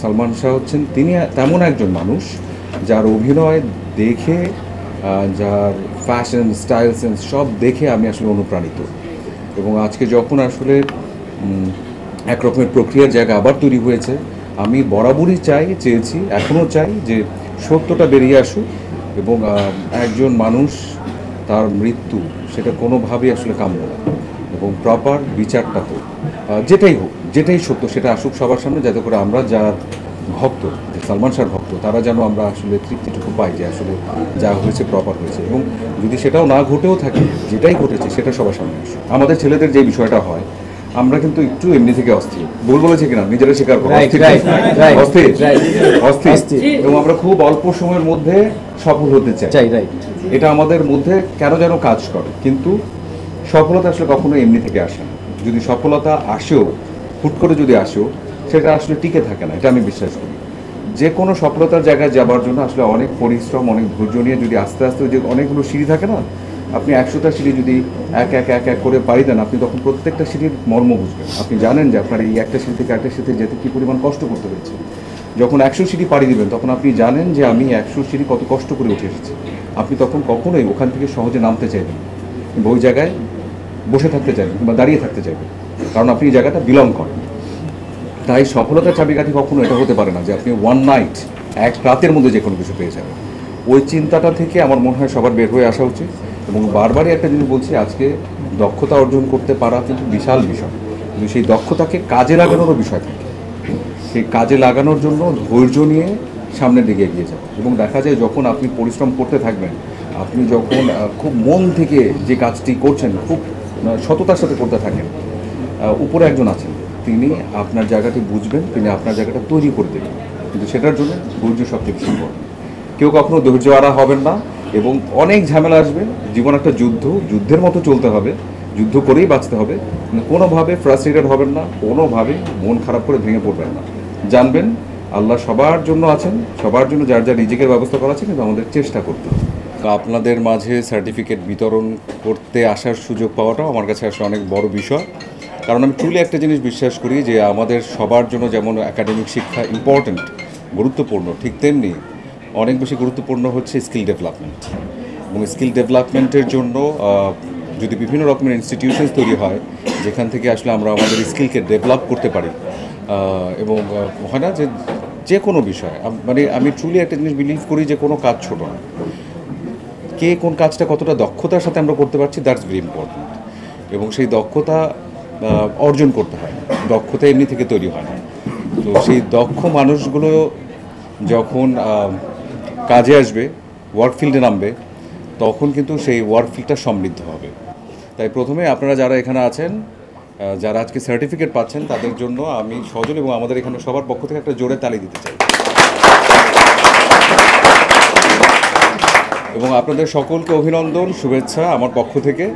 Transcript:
সালমান শাহ হচ্ছেন তিনি তেমন একজন মানুষ যার অভিনয় দেখে, যার ফ্যাশন স্টাইল সেন্স সব দেখে আমি আসলে অনুপ্রাণিত। এবং আজকে যখন আসলে এক রকমের প্রক্রিয়ার জায়গা আবার তৈরি হয়েছে, আমি বরাবরই চেয়েছি, এখনও চাই যে সত্যটা বেরিয়ে আসুক এবং একজন মানুষ তার মৃত্যু সেটা কোনোভাবেই আসলে কাম্য না, এবং প্রপার বিচারটা হোক, যেটাই সত্য সেটা আসুক সবার সামনে, যাতে করে আমরা যার ভক্ত, যে সালমান শাহর ভক্ত, তারা যেন আমরা আসলে তৃপ্তিটুকু পাই যে আসলে যা হয়েছে প্রপার হয়েছে। এবং যদি সেটাও না ঘটেও থাকে, যেটাই ঘটেছে সেটা সবার সামনে আসুক। আমাদের ছেলেদের যে বিষয়টা হয়, আমরা কিন্তু একটু এমনি থেকে অস্থির, ভুল বলেছে কিনা নিজেরা স্বীকার করো, অস্থির, এবং আমরা খুব অল্প সময়ের মধ্যে সফল হতে চাই। এটা আমাদের মধ্যে কেন যেন কাজ করে, কিন্তু সফলতা আসলে কখনো এমনি থেকে আসে না। যদি সফলতা আসেও, হুট করে যদি আসেও, সেটা আসলে টিকে থাকে না, এটা আমি বিশ্বাস করি। যে কোনো সফলতার জায়গায় যাবার জন্য আসলে অনেক পরিশ্রম, অনেক ধৈর্য নিয়ে যদি আস্তে আস্তে, যে অনেকগুলো সিঁড়ি থাকে না, আপনি 100টা সিঁড়ি যদি এক এক করে পাড়ি দেন, আপনি তখন প্রত্যেকটা সিঁড়ির মর্ম বুঝবেন। আপনি জানেন যে আপনার এই একটা সিঁড়ি থেকে একটা সিঁড়িতে যেতে কী পরিমাণ কষ্ট করতে হয়েছে। যখন 100 সিঁড়ি পাড়ি দিবেন, তখন আপনি জানেন যে আমি 100 সিঁড়ি কত কষ্ট করে উঠে এসেছি। আপনি তখন কখনোই ওখান থেকে সহজে নামতে চাইবেন, কিংবা ওই জায়গায় বসে থাকতে চাইবেন, কিংবা দাঁড়িয়ে থাকতে চাইবেন, কারণ আপনি এই জায়গাটা বিলং করেন। তাই সফলতার চাবিকাঠি কখনো এটা হতে পারে না যে আপনি ওয়ান নাইট, এক রাতের মধ্যে যে কোনো কিছু পেয়ে যাবেন। ওই চিন্তাটা থেকে আমার মনে হয় সবার বের হয়ে আসা উচিত। এবং বারবারই একটা জিনিস বলছি, আজকে দক্ষতা অর্জন করতে পারা কিন্তু বিশাল বিষয়, কিন্তু সেই দক্ষতাকে কাজে লাগানোরও বিষয় থাকে। সেই কাজে লাগানোর জন্য ধৈর্য নিয়ে সামনের দিকে এগিয়ে যাবেন। এবং দেখা যায় যখন আপনি পরিশ্রম করতে থাকবেন, আপনি যখন খুব মন থেকে যে কাজটি করছেন, খুব সততার সাথে করতে থাকেন, উপরে একজন আছেন, তিনি আপনার জায়গাটি বুঝবেন, তিনি আপনার জায়গাটা তৈরি করে দেবেন। কিন্তু সেটার জন্য ধৈর্য সবচেয়ে বেশি ইম্পর্টেন্ট। কেউ কখনো ধৈর্য হারা হবেন না, এবং অনেক ঝামেলা আসবে। জীবন একটা যুদ্ধের মতো চলতে হবে, যুদ্ধ করেই বাঁচতে হবে। কিন্তু কোনোভাবে ফ্রাস্ট্রেটেড হবেন না, কোনোভাবে মন খারাপ করে ভেঙে পড়বেন না। জানবেন আল্লাহ সবার জন্য আছেন, সবার জন্য যার যার রিজিকের ব্যবস্থা করা আছে, কিন্তু আমাদের চেষ্টা করতে হবে। আপনাদের মাঝে সার্টিফিকেট বিতরণ করতে আসার সুযোগ পাওয়াটাও আমার কাছে আসলে অনেক বড় বিষয়। কারণ আমি ট্রুলি একটা জিনিস বিশ্বাস করি যে আমাদের সবার জন্য যেমন একাডেমিক শিক্ষা ইম্পর্ট্যান্ট, গুরুত্বপূর্ণ, ঠিক তেমনি অনেক বেশি গুরুত্বপূর্ণ হচ্ছে স্কিল ডেভেলপমেন্ট। এবং স্কিল ডেভেলপমেন্টের জন্য যদি বিভিন্ন রকমের ইনস্টিটিউশনস তৈরি হয়, যেখান থেকে আসলে আমরা আমাদের স্কিলকে ডেভেলপ করতে পারি, এবং হয় না যে কোনো বিষয়, মানে আমি ট্রুলি একটা জিনিস বিলিভ করি যে কোনো কাজ ছোটো না, কে কোন কাজটা কতটা দক্ষতার সাথে আমরা করতে পারছি, দ্যাটস ভেরি ইম্পর্ট্যান্ট। এবং সেই দক্ষতা অর্জন করতে হয়, দক্ষতা এমনি থেকে তৈরি হয় না। তো সেই দক্ষ মানুষগুলো যখন কাজে আসবে, ওয়ার্ক ফিল্ডে নামবে, তখন কিন্তু সেই ওয়ার্ক ফিল্ডটা সমৃদ্ধ হবে। তাই প্রথমে আপনারা যারা এখানে আছেন, যারা আজকে সার্টিফিকেট পাচ্ছেন, তাদের জন্য আমি সজল এবং আমাদের এখানে সবার পক্ষ থেকে একটা জোরে তালি দিতে চাই। এবং আপনাদের সকলকে অভিনন্দন, শুভেচ্ছা আমার পক্ষ থেকে।